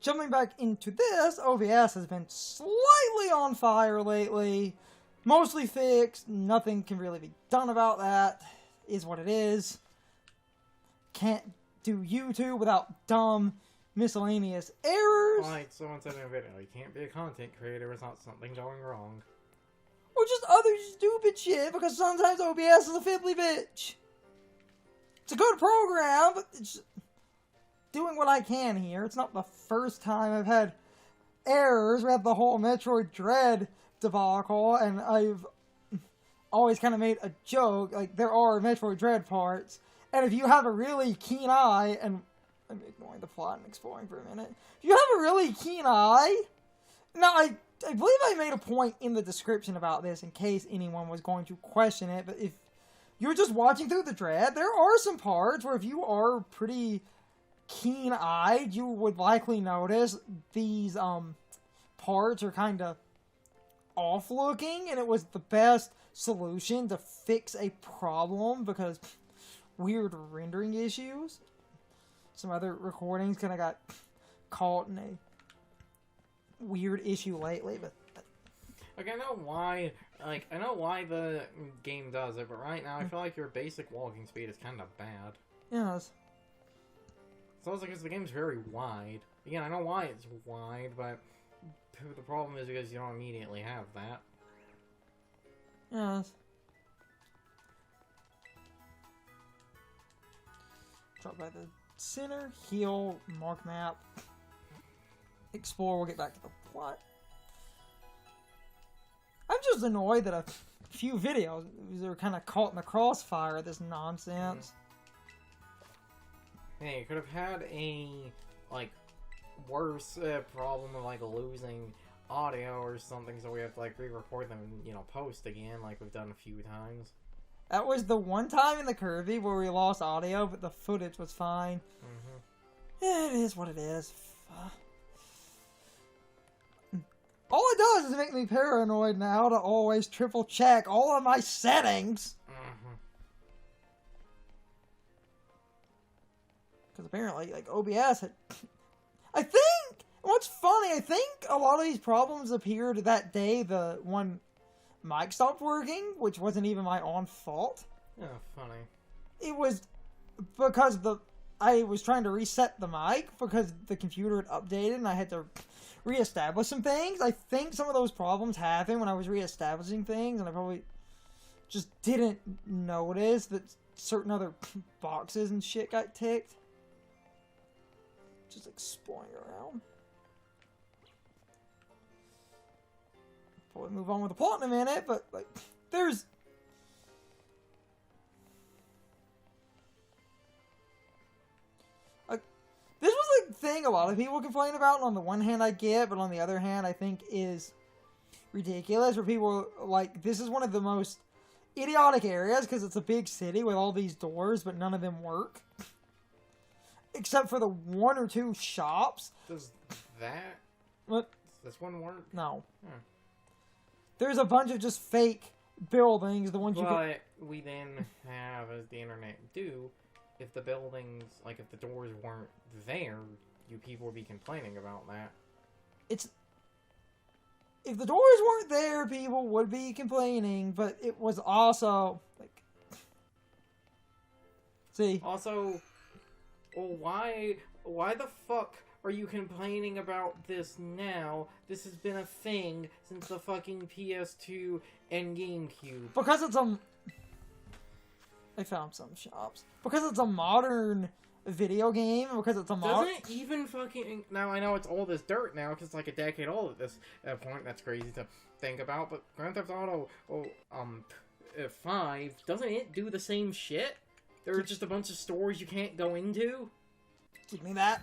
jumping back into this, OBS has been slightly on fire lately. Mostly fixed. Nothing can really be done about that. Is what it is. Can't do YouTube without dumb miscellaneous errors. Like someone said in a video, you can't be a content creator without something going wrong. Or just other stupid shit, because sometimes OBS is a fiddly bitch. It's a good program, but it's doing what I can here. It's not the first time I've had errors. We had the whole Metroid Dread debacle, and I've always kind of made a joke, like, there are Metroid Dread parts, and if you have a really keen eye, and I'm ignoring the plot and exploring for a minute, if you have a really keen eye, now I believe I made a point in the description about this in case anyone was going to question it, but if you're just watching through the Dread, there are some parts where if you are pretty keen-eyed, you would likely notice these parts are kind of off-looking, and it was the best solution to fix a problem because weird rendering issues. Some other recordings kind of got caught in a weird issue lately, but Like, I know why the game does it, but right now I feel like your basic walking speed is kind of bad. yes. It's also because the game's very wide. Again, I know why it's wide, but the problem is because you don't immediately have that. Yes. Drop by the center, heal, mark map, explore, we'll get back to the plot. I'm just annoyed that a few videos are kind of caught in the crossfire of this nonsense. Hey, you could have had a, like, worse problem of, like, losing audio or something, so we have to, like, re-record them and, you know, post again, like we've done a few times. That was the one time in the Kirby where we lost audio, but the footage was fine. Yeah, it is what it is. All it does is make me paranoid now to always triple check all of my settings. Because apparently, like, OBS had... I think... What's funny, I think a lot of these problems appeared that day the one mic stopped working, which wasn't even my own fault. Yeah, funny. It was because I was trying to reset the mic because the computer had updated and I had to reestablish some things. I think some of those problems happened when I was reestablishing things, and I probably just didn't notice that certain other boxes and shit got ticked. Just exploring around. Probably move on with the plot in a minute, but like, there's this was a thing a lot of people complain about, and on the one hand I get, but on the other hand I think is ridiculous, where people like, this is one of the most idiotic areas because it's a big city with all these doors, but none of them work. Except for the one or two shops. Does that... What? Does this one work? No. There's a bunch of just fake buildings, the ones you can... But we then have, as the internet do, if the buildings, like if the doors weren't there, you people would be complaining about that. It's... If the doors weren't there, people would be complaining, but it was also, like... See? Also, well, why the fuck are you complaining about this now? This has been a thing since the fucking PS2 and GameCube. Because it's a... I found some shops. Because it's a modern video game, because it's a modern... Doesn't even fucking... Now, I know it's old as dirt now, because it's like a decade old at this point. That's crazy to think about, but Grand Theft Auto 5, doesn't it do the same shit? There are just a bunch of stores you can't go into? Give me that.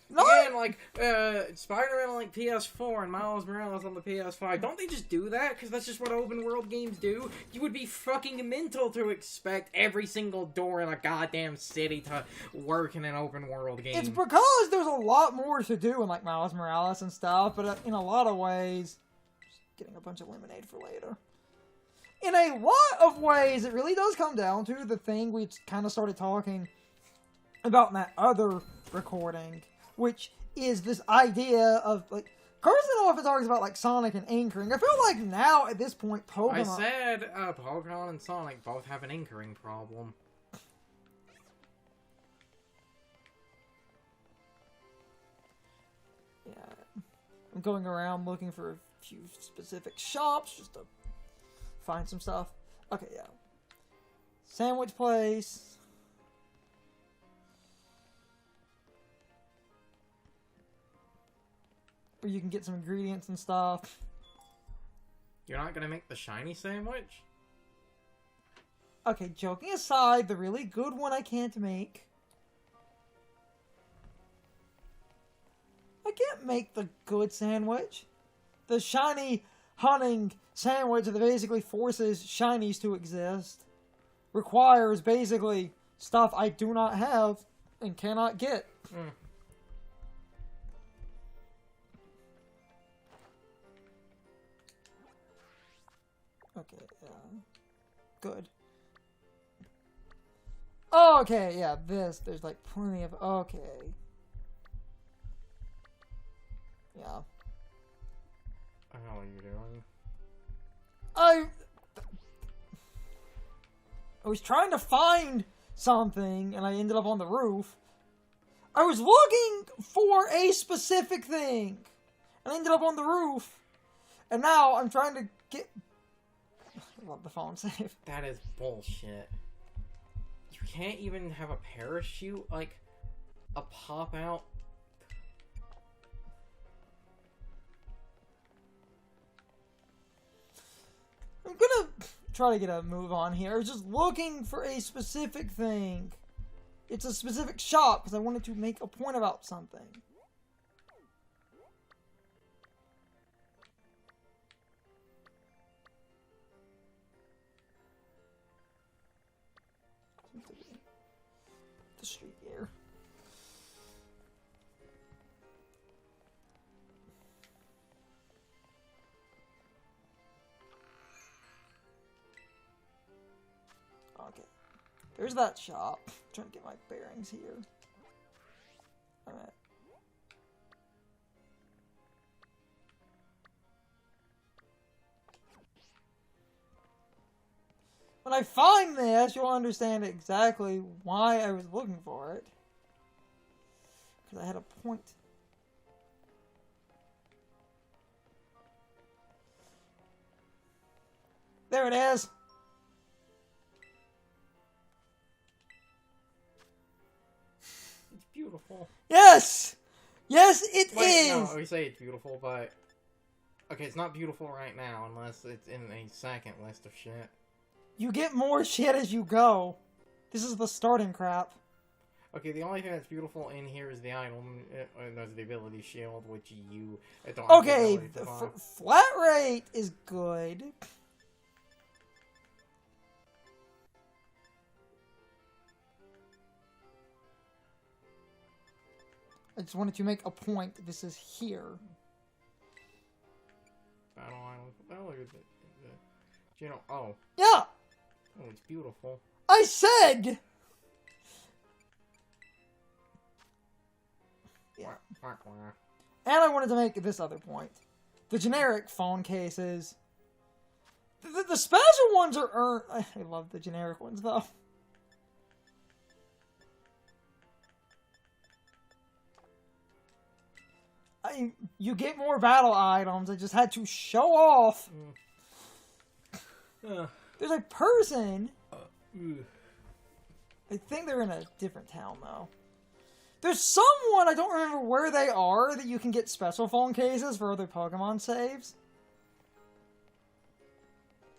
No! Again, like, Spider-Man on, like, PS4 and Miles Morales on the PS5, don't they just do that? Because that's just what open-world games do? You would be fucking mental to expect every single door in a goddamn city to work in an open-world game. It's because there's a lot more to do in, like, Miles Morales and stuff, but in a lot of ways... Just getting a bunch of lemonade for later. in a lot of ways, it really does come down to the thing we kind of started talking about in that other recording, which is this idea of, like, Carson often talks about, like, Sonic and anchoring. I feel like now, at this point, Pokemon... I said Pokemon and Sonic both have an anchoring problem. Yeah. I'm going around looking for a few specific shops just to find some stuff. Okay, yeah. Sandwich place. Where you can get some ingredients and stuff. You're not gonna make the shiny sandwich? Okay, joking aside, the really good one I can't make. I can't make the good sandwich. The shiny hunting sandwich that basically forces shinies to exist requires basically stuff I do not have and cannot get. Mm. Okay, good. Oh, okay, yeah, there's like plenty of, okay. Yeah. I know what you're doing. I was trying to find something, and I ended up on the roof. I was looking for a specific thing, and I ended up on the roof. And now I'm trying to get... I love the phone save. That is bullshit. You can't even have a parachute, like, a pop-out... I'm gonna try to get a move on here. I was just looking for a specific thing. It's a specific shop, because I wanted to make a point about something. The street here. Okay. There's that shop. I'm trying to get my bearings here. Alright. When I find this, you'll understand exactly why I was looking for it. Because I had a point. There it is! It's beautiful. Yes! Yes, it Wait, is! no, we say it's beautiful, but... Okay, it's not beautiful right now, unless it's in a second list of shit. You get more shit as you go. This is the starting crap. Okay, the only thing that's beautiful in here is the item, and there's the ability shield, which you don't have the Okay, ability to buy. flat rate is good. I just wanted to make a point. This is here. Battle Island. Oh, look at the you know, oh. Yeah! Oh, it's beautiful. I said! Yeah. And I wanted to make this other point. The generic phone cases. The special ones are earned. I love the generic ones, though. You get more battle items. I just had to show off. There's a person. I think they're in a different town, though. There's someone, I don't remember where they are, that you can get special phone cases for other Pokemon saves.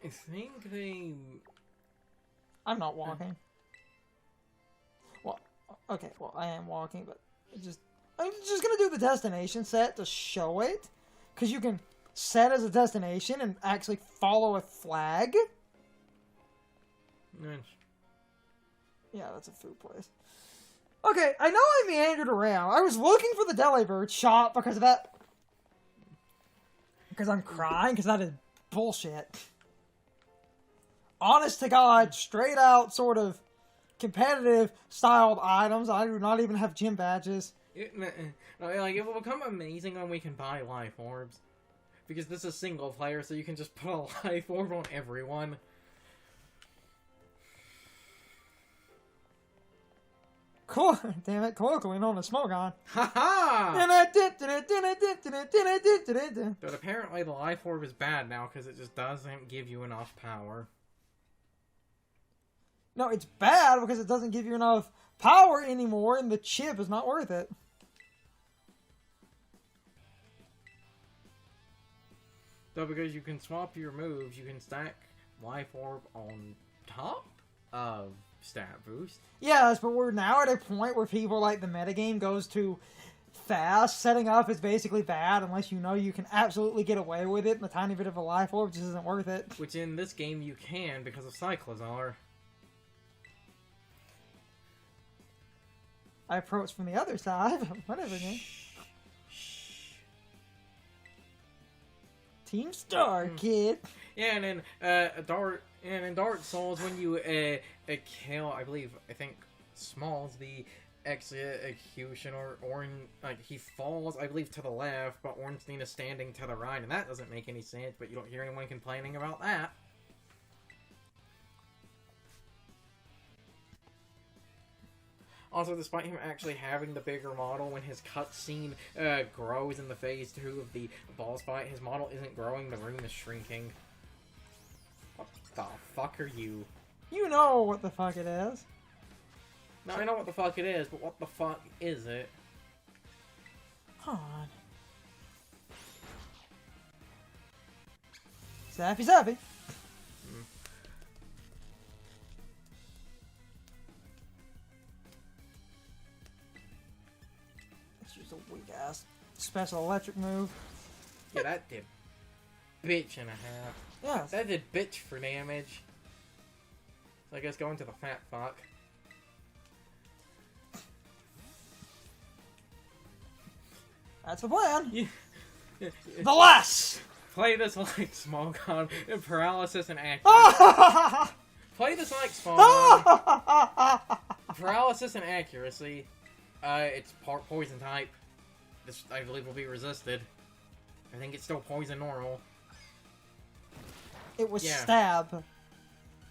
I think they... I'm not walking. Well, okay, well, I am walking, but I'm just gonna do the destination set to show it. Because you can set as a destination and actually follow a flag. Nice. Yeah, that's a food place. Okay, I know I meandered around. I was looking for the Delibird shop because of that. Because I'm crying, because that is bullshit. honest to God, straight out sort of competitive styled items. I do not even have gym badges. It will become amazing when we can buy life orbs. Because this is single player, so you can just put a life orb on everyone. Cool. Damn it, colloquially known as Smogon. Haha! But apparently the life orb is bad now because it just doesn't give you enough power. No, it's bad because it doesn't give you enough power anymore, and the chip is not worth it. So because you can swap your moves, you can stack life orb on top of stat boost. Yes, but we're now at a point where people like the metagame goes too fast. Setting up is basically bad unless you know you can absolutely get away with it, and a tiny bit of a life orb just isn't worth it. Which in this game you can because of Cyclozar. I approach from the other side. Whatever, man. Team Star, kid. Yeah, and in in Dark Souls, when you kill, I think Smalls, the executioner, he falls, I believe, to the left, but Ornstein is standing to the right, and that doesn't make any sense. But you don't hear anyone complaining about that. Also, despite him actually having the bigger model, when his cutscene grows in the phase 2 of the boss fight, his model isn't growing, the room is shrinking. What the fuck are you? You know what the fuck it is. No, I know what the fuck it is, but what the fuck is it? Hold on. Zappy zappy. A weak ass special electric move. Yeah, that did bitch and a half. Yes. That did bitch for damage. So I guess go into the fat fuck. That's the plan. Yeah. The less! Play this like Smogon, paralysis and accuracy. Play this like Smogon, paralysis and accuracy. It's poison type. This, I believe, will be resisted. I think it's still poison normal. It was stab.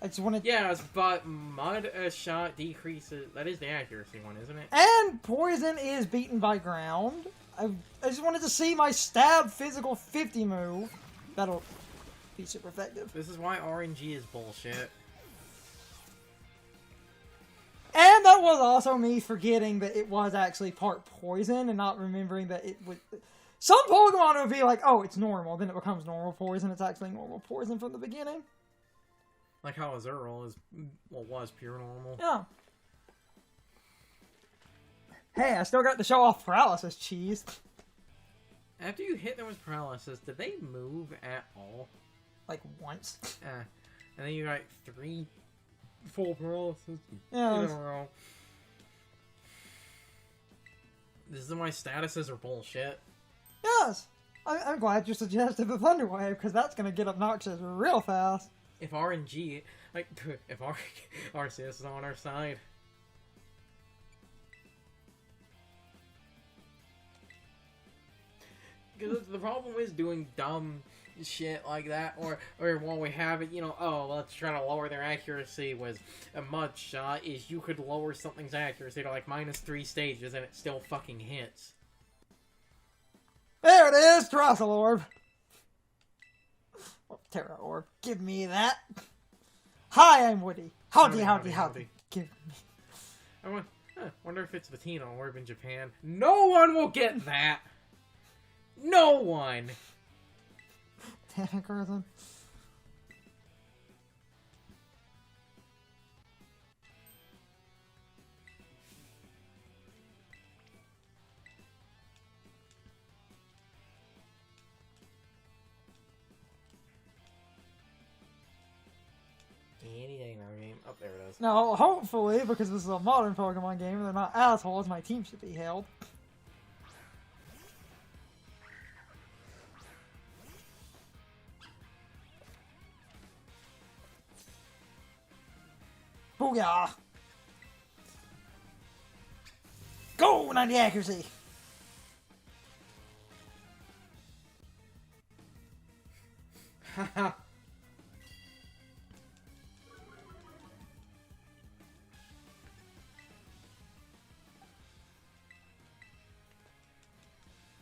I just wanted... Yes, but mud shot decreases... That is the accuracy one, isn't it? And poison is beaten by ground. I just wanted to see my stab physical 50 move. That'll be super effective. This is why RNG is bullshit. And that was also me forgetting that it was actually part poison and not remembering that it would... Some Pokemon would be like, oh, it's normal. Then it becomes normal poison. It's actually normal poison from the beginning. Like how Azurill is, well, was pure normal. Yeah. Hey, I still got to show off paralysis cheese. After you hit them with paralysis, did they move at all? Like once. And then you got 3 full paralysis in Yeah. a row. This is why statuses are bullshit. Yes. I'm glad you suggested the Thunder Wave, because that's going to get obnoxious real fast. If RNG, like, if Arceus is on our side. Because the problem is doing dumb shit like that, or while we have it, you know, oh, let's try to lower their accuracy with a mud shot, is you could lower something's accuracy to like -3 stages and it still fucking hits. There it is, Terrassal Orb. Oh, Terra Orb, give me that. Hi, I'm Woody. Howdy. Give me. I wonder if it's the Tino Orb in Japan. No one will get that! No one! Damn it, Carson. Oh, there it is. Now, hopefully, because this is a modern Pokemon game, they're not assholes, my team should be held. Booyah! Go! 90 accuracy! Haha.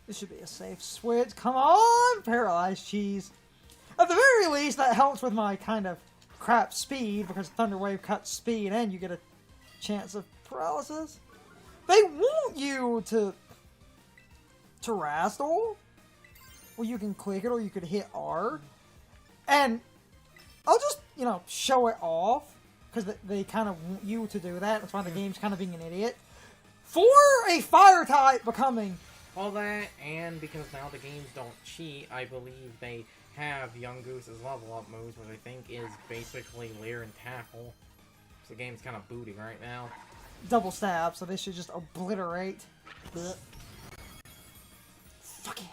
This should be a safe switch. Come on! Paralyzed cheese. At the very least, that helps with my kind of crap speed, because Thunder Wave cuts speed and you get a chance of paralysis. They want you to wrestle. Well, you can click it or you could hit R. And I'll just, you know, show it off, because they kind of want you to do that. That's why the game's kind of being an idiot. For a fire type becoming... All that, and because now the games don't cheat, I believe they have Young Goose's level up moves, which I think is basically Leer and Tackle. So the game's kind of booting right now. Double stab, so they should just obliterate. Blech. Fuck yeah.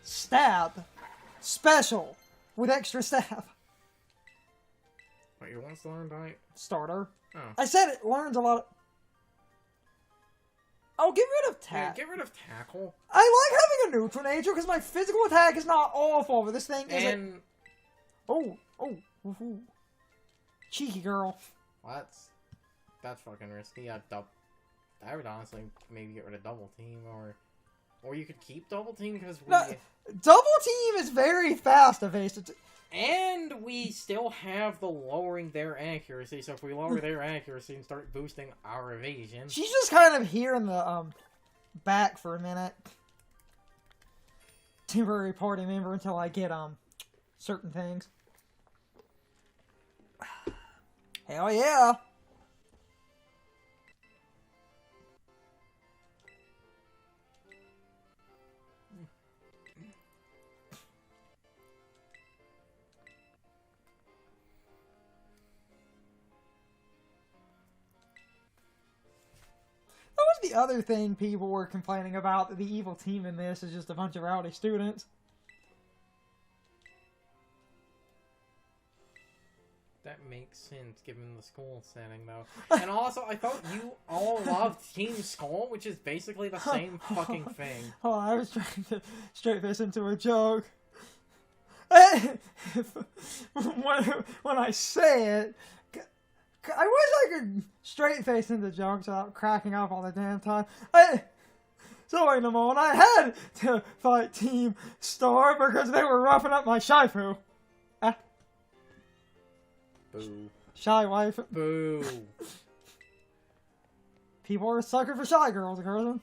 Stab. Special. With extra stab. Wait, your wants to learn type? Starter. Oh. I said it learns a lot of... Oh, get rid of tackle. Yeah, get rid of Tackle. I like having a neutral nature because my physical attack is not awful, but this thing is. And... Oh. Woohoo. Cheeky girl. Well, that's fucking risky. I would honestly maybe get rid of Double Team, or you could keep Double Team because we... No, Double Team is very fast evasive. And we still have the lowering their accuracy, so if we lower their accuracy and start boosting our evasion... She's just kind of here in the, back for a minute. Temporary party member until I get, certain things. Hell yeah! That was the other thing people were complaining about, that the evil team in this is just a bunch of rowdy students. That makes sense, given the school setting, though. And also, I thought you all loved Team Skull, which is basically the same fucking thing. Oh, I was trying to straight this into a joke. When I say it, I wish I could straight face into jokes without cracking up all the damn time. So wait a moment, I had to fight Team Star because they were roughing up my Shifu. Boo. Shy wife. Boo. People are a sucker for shy girls, Carson.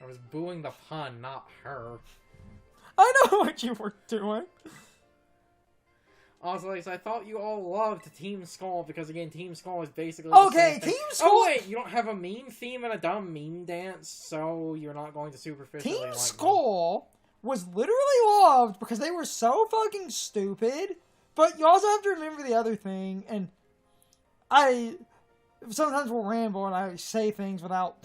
I was booing the pun, not her. I know what you were doing. Also, like, so I thought you all loved Team Skull because, again, Team Skull is basically okay, the same thing. Team Skull... Oh, wait, you don't have a meme theme and a dumb meme dance, so you're not going to superficially Team like Skull was literally loved because they were so fucking stupid, but you also have to remember the other thing, and I sometimes will ramble and I say things without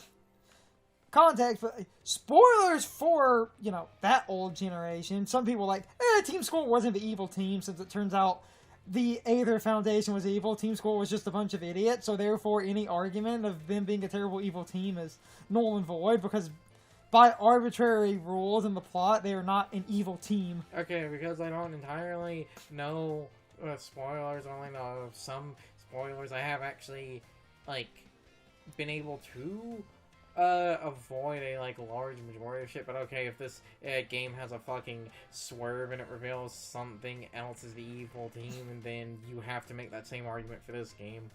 context, but spoilers for, you know, that old generation. Some people like, Team Skull wasn't the evil team, since it turns out the Aether Foundation was evil. Team Skull was just a bunch of idiots, so therefore any argument of them being a terrible evil team is null and void, because by arbitrary rules in the plot, they are not an evil team. Okay, because I don't entirely know spoilers, I only know some spoilers. I have actually, like, been able to avoid a, like, large majority of shit, but okay, if this game has a fucking swerve and it reveals something else is the evil team, and then you have to make that same argument for this game.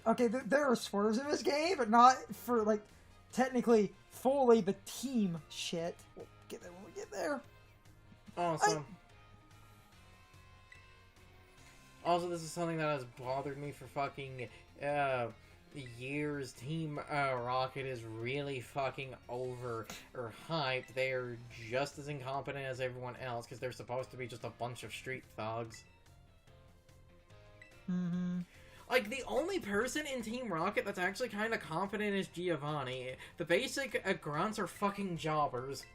Okay, there are swerves in this game, but not for, like, technically fully the team shit. We'll get there when we get there. Awesome. Also, this is something that has bothered me for fucking years. Team Rocket is really fucking over or hyped. They're just as incompetent as everyone else because they're supposed to be just a bunch of street thugs. Mm-hmm. Like, the only person in Team Rocket that's actually kind of competent is Giovanni. The basic grunts are fucking jobbers.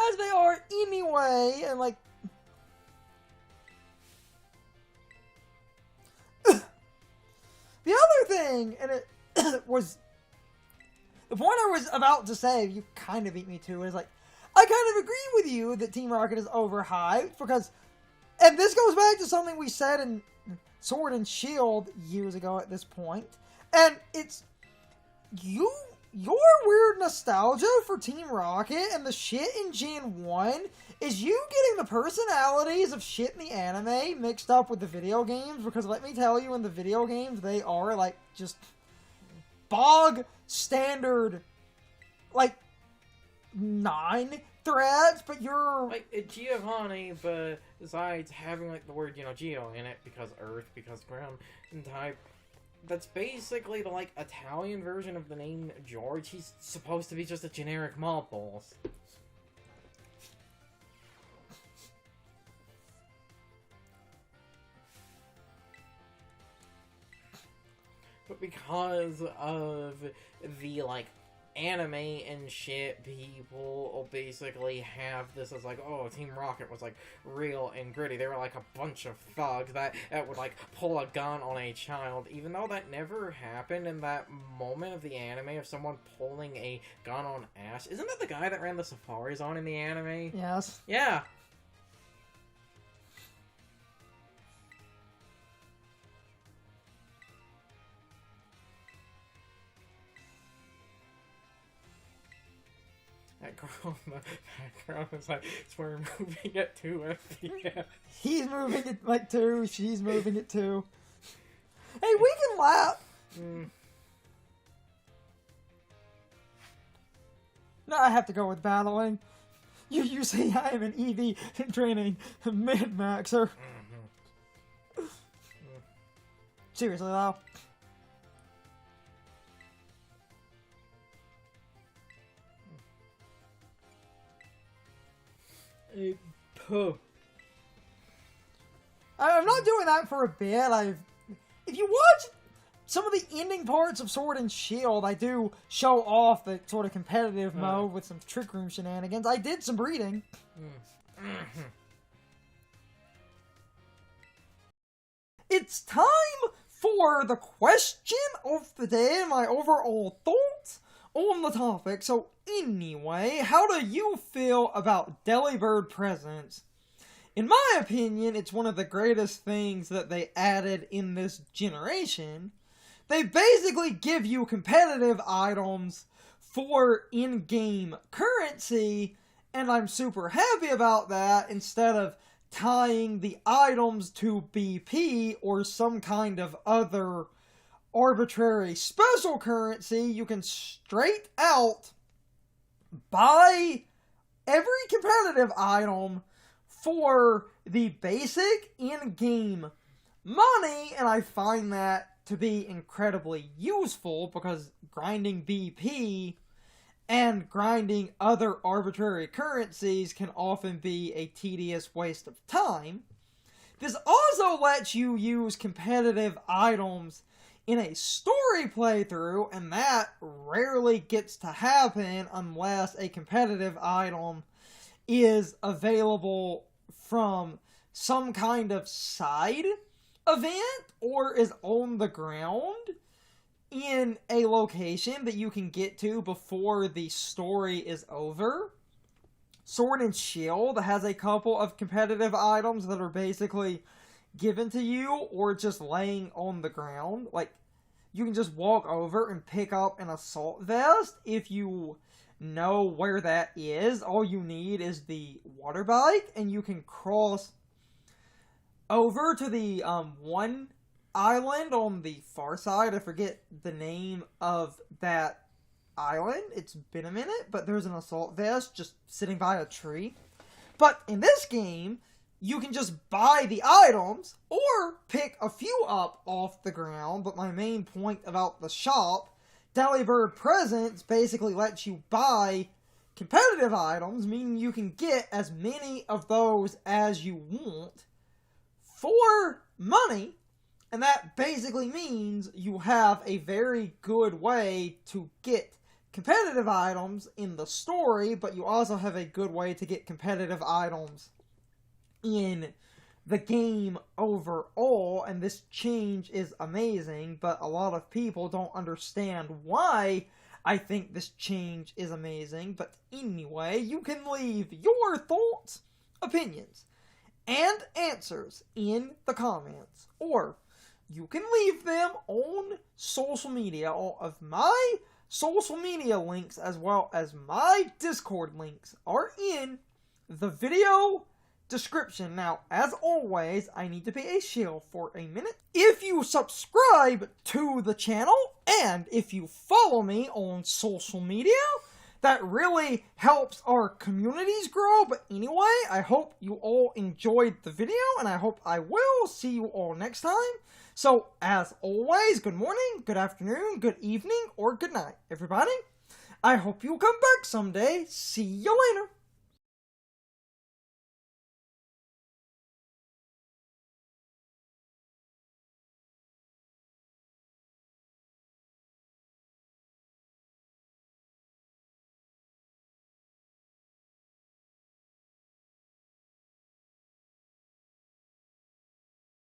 as they are anyway, and like the other thing, and it was the point I was about to say, you kind of beat me to, is like, I kind of agree with you that Team Rocket is overhyped, because, and this goes back to something we said in Sword and Shield years ago at this point, and it's, your weird nostalgia for Team Rocket and the shit in Gen 1 is you getting the personalities of shit in the anime mixed up with the video games, because let me tell you, in the video games, they are, like, just bog standard, like, 9 threats, but you're... Like, Giovanni, but besides having, like, the word, you know, Geo in it, because Earth, because ground, and type, that's basically the, like, Italian version of the name George. He's supposed to be just a generic mob boss. But because of the, like, anime and shit, people will basically have this as like, oh, Team Rocket was like real and gritty. They were like a bunch of thugs that would like pull a gun on a child, even though that never happened in that moment of the anime of someone pulling a gun on Ash. Isn't that the guy that ran the Safari Zone in the anime? Yes. Yeah. That girl in the background is like, we're moving at 2 FPS. He's moving it like 2, she's moving it 2. Hey, we can laugh. No, I have to go with battling. You say I am an EV training mid-maxer. Seriously, though. I'm not doing that for a bit. If you watch some of the ending parts of Sword and Shield, I do show off the sort of competitive mode with some trick room shenanigans. I did some breeding. It's time for the question of the day and my overall thoughts on the topic. So anyway, how do you feel about Delibird presents? In my opinion, it's one of the greatest things that they added in this generation. They basically give you competitive items for in-game currency, and I'm super happy about that, instead of tying the items to BP or some kind of other arbitrary special currency. You can straight out buy every competitive item for the basic in-game money, and I find that to be incredibly useful, because grinding BP and grinding other arbitrary currencies can often be a tedious waste of time. This also lets you use competitive items in a story playthrough, and that rarely gets to happen unless a competitive item is available from some kind of side event or is on the ground in a location that you can get to before the story is over. Sword and Shield has a couple of competitive items that are basically given to you or just laying on the ground. Like, you can just walk over and pick up an assault vest if you know where that is. All you need is the water bike, and you can cross over to the one island on the far side. I forget the name of that island. It's been a minute, but there's an assault vest just sitting by a tree. But in this game, you can just buy the items or pick a few up off the ground. But my main point about the shop, Delibird Presents, basically lets you buy competitive items, meaning you can get as many of those as you want for money. And that basically means you have a very good way to get competitive items in the story, but you also have a good way to get competitive items in the game overall, and this change is amazing, but a lot of people don't understand why I think this change is amazing. But anyway, you can leave your thoughts, opinions, and answers in the comments, or you can leave them on social media. All of my social media links, as well as my Discord links, are in the video description. Now, as always, I need to be a shill for a minute. If you subscribe to the channel, and if you follow me on social media, that really helps our communities grow. But anyway, I hope you all enjoyed the video, and I hope I will see you all next time. So, as always, good morning, good afternoon, good evening, or good night, everybody. I hope you'll come back someday. See you later.